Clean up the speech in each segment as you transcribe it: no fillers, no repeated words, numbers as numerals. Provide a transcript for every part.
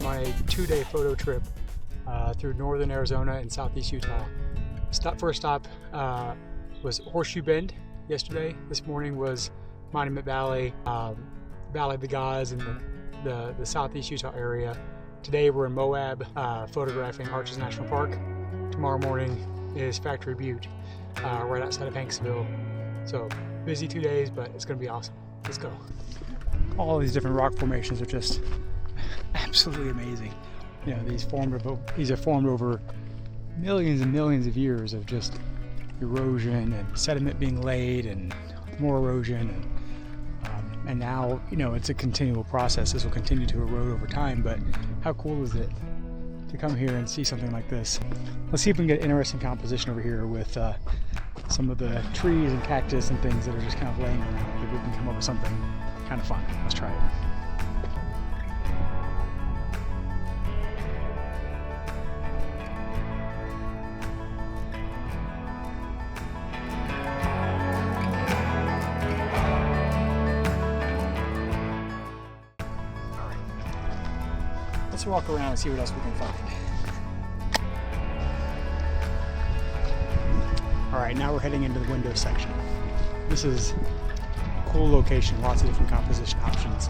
on a 2-day photo trip through northern Arizona and southeast Utah. First stop was Horseshoe Bend yesterday. This morning was Monument Valley, Valley of the Gods in the southeast Utah area. Today we're in Moab photographing Arches National Park. Tomorrow morning is Factory Butte right outside of Hanksville. So busy 2 days, but it's going to be awesome. Let's go. All these different rock formations are just absolutely amazing. You know, these are formed over millions and millions of years of just erosion and sediment being laid and more erosion, and now, you know, it's a continual process. This will continue to erode over time, but how cool is it to come here and see something like this? Let's see if we can get interesting composition over here with some of the trees and cactus and things that are just kind of laying around. Maybe we can come up with something kind of fun. Let's try it. Let's walk around and see what else we can find. All right, now we're heading into the window section. This is a cool location, lots of different composition options,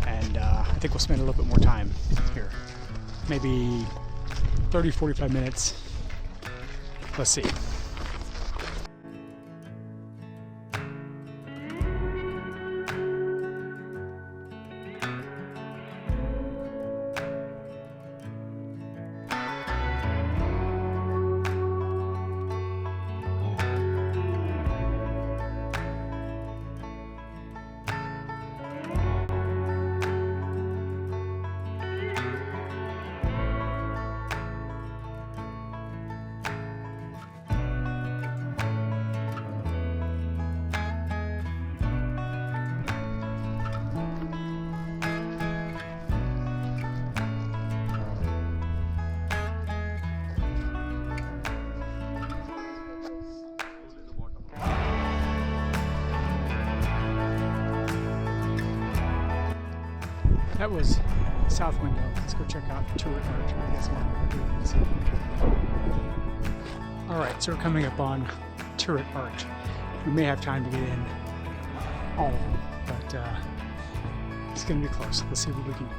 and I think we'll spend a little bit more time here. Maybe 30-45 minutes. Let's see. That was South Window. Let's go check out the Turret Arch. I guess all right, so we're coming up on Turret Arch. We may have time to get in all of them, but it's going to be close. Let's see what we can do.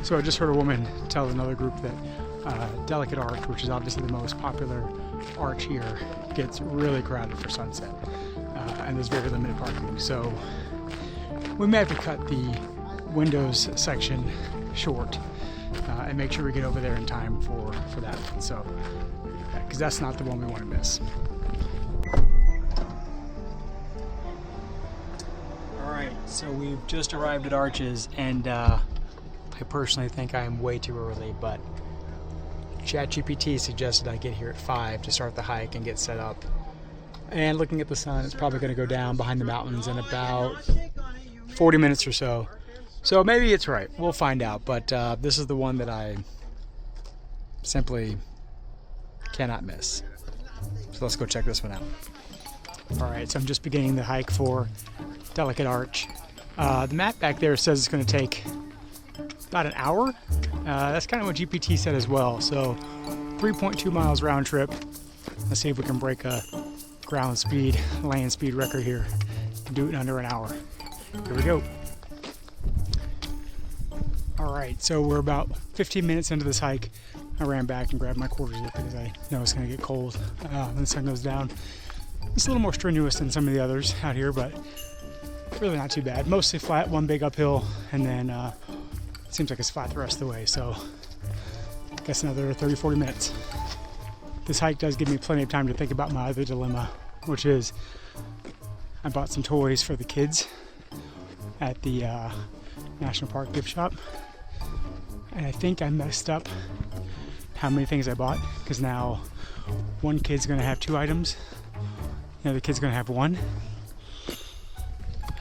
So I just heard a woman tell another group that Delicate Arch, which is obviously the most popular arch here, gets really crowded for sunset, and there's very limited parking. So we may have to cut the windows section short and make sure we get over there in time for that one. So, because that's not the one we want to miss. All right, so we've just arrived at Arches, and I personally think I am way too early, but ChatGPT suggested I get here at 5 to start the hike and get set up. And looking at the sun, it's probably going to go down behind the mountains in about 40 minutes or so. So maybe it's right. We'll find out. But this is the one that I simply cannot miss. So let's go check this one out. All right, so I'm just beginning the hike for Delicate Arch. The map back there says it's going to take about an hour. That's kind of what GPT said as well. So 3.2 miles round trip. Let's see if we can break a ground speed, land speed record here and do it in under an hour. Here we go. All right, so we're about 15 minutes into this hike. I ran back and grabbed my quarter zip because I know it's going to get cold when the sun goes down. It's a little more strenuous than some of the others out here, but really not too bad. Mostly flat, one big uphill, and then seems like it's flat the rest of the way, so I guess another 30-40 minutes. This hike does give me plenty of time to think about my other dilemma, which is I bought some toys for the kids at the National Park gift shop, and I think I messed up how many things I bought, because now one kid's going to have 2 items, the other kid's going to have 1.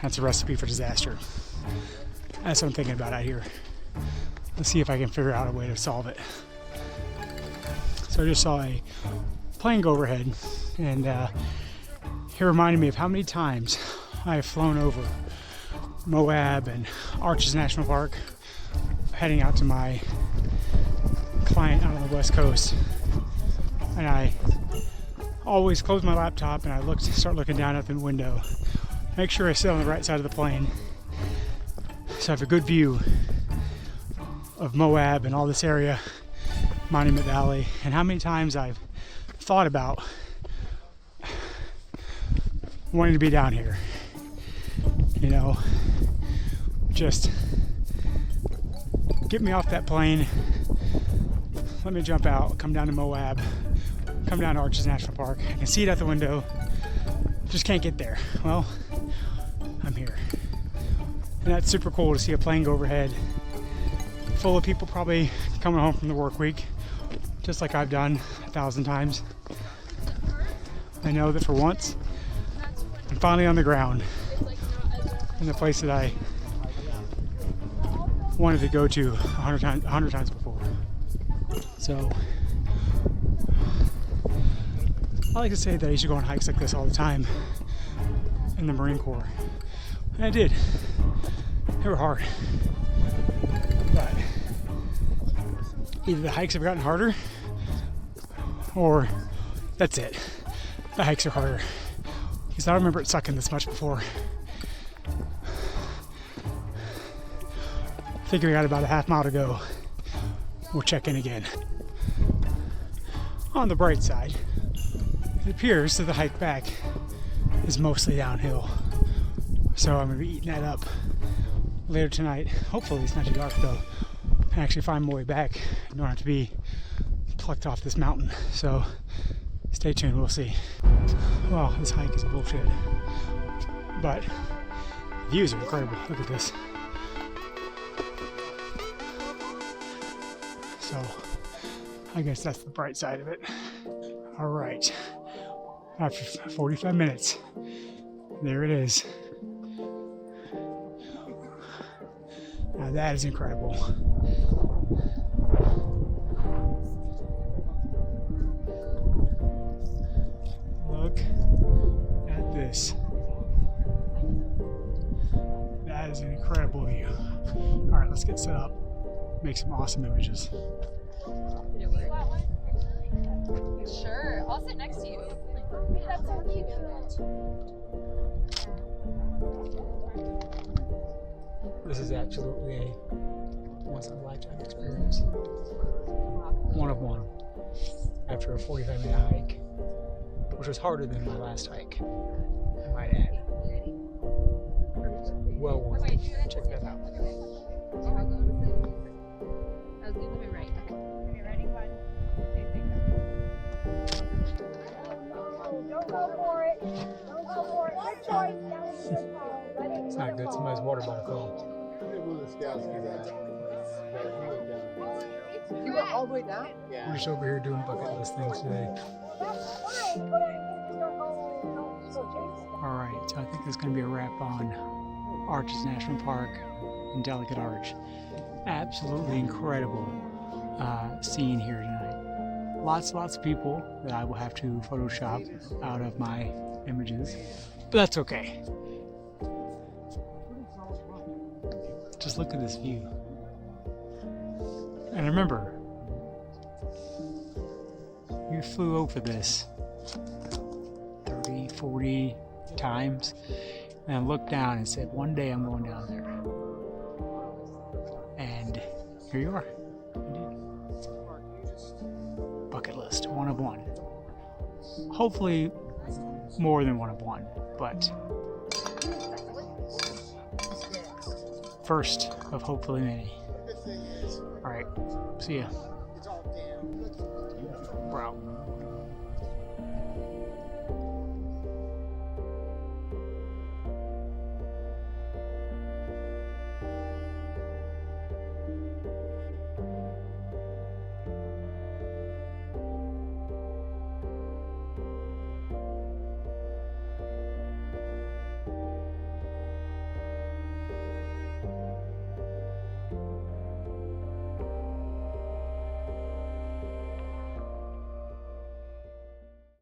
That's a recipe for disaster. That's what I'm thinking about out here. Let's see if I can figure out a way to solve it. So I just saw a plane go overhead, and it reminded me of how many times I have flown over Moab and Arches National Park, heading out to my client out on the West Coast. And I always close my laptop and I start looking down at the window, make sure I sit on the right side of the plane, so I have a good view of Moab and all this area, Monument Valley, and how many times I've thought about wanting to be down here. You know, just get me off that plane, let me jump out, come down to Moab, come down to Arches National Park. I can see it out the window, just can't get there. Well, I'm here. And that's super cool to see a plane go overhead, full of people probably coming home from the work week, just like I've done 1,000 times. I know that for once, I'm finally on the ground in the place that I wanted to go to 100 times before. So I like to say that I used to go on hikes like this all the time in the Marine Corps. And I did. They were hard. But either the hikes have gotten harder, or that's it. The hikes are harder. Because I don't remember it sucking this much before. Figuring out about a half mile to go. We'll check in again. On the bright side, it appears that the hike back is mostly downhill. So I'm going to be eating that up later tonight. Hopefully it's not too dark though. And actually find my way back. I don't have to be plucked off this mountain. So stay tuned, we'll see. Well, this hike is bullshit. But the views are incredible. Look at this. So I guess that's the bright side of it. All right, after 45 minutes, there it is. Now that is incredible. Look at this. That is an incredible view. All right, let's get set up. Make some awesome images. Sure, I'll sit next to you. That's so cute. This is absolutely a once-in-a-lifetime experience. One of one. After a 45-minute hike, which was harder than my last hike, I might add. Well worth it. Check that out. Don't go for it. Don't go for it. Good choice. That was a good call. It's not good. Somebody's water bottle fell. You went all the way down? We're just over here doing bucket list things today. Alright, so I think there's going to be a wrap on Arches National Park and Delicate Arch. Absolutely incredible scene here tonight. Lots of people that I will have to Photoshop out of my images, but that's okay. Just look at this view. And remember, you flew over this 30, 40 times and looked down and said, one day I'm going down there. And here you are. Bucket list, one of one. Hopefully more than one of one, but first of hopefully many. All right, see ya.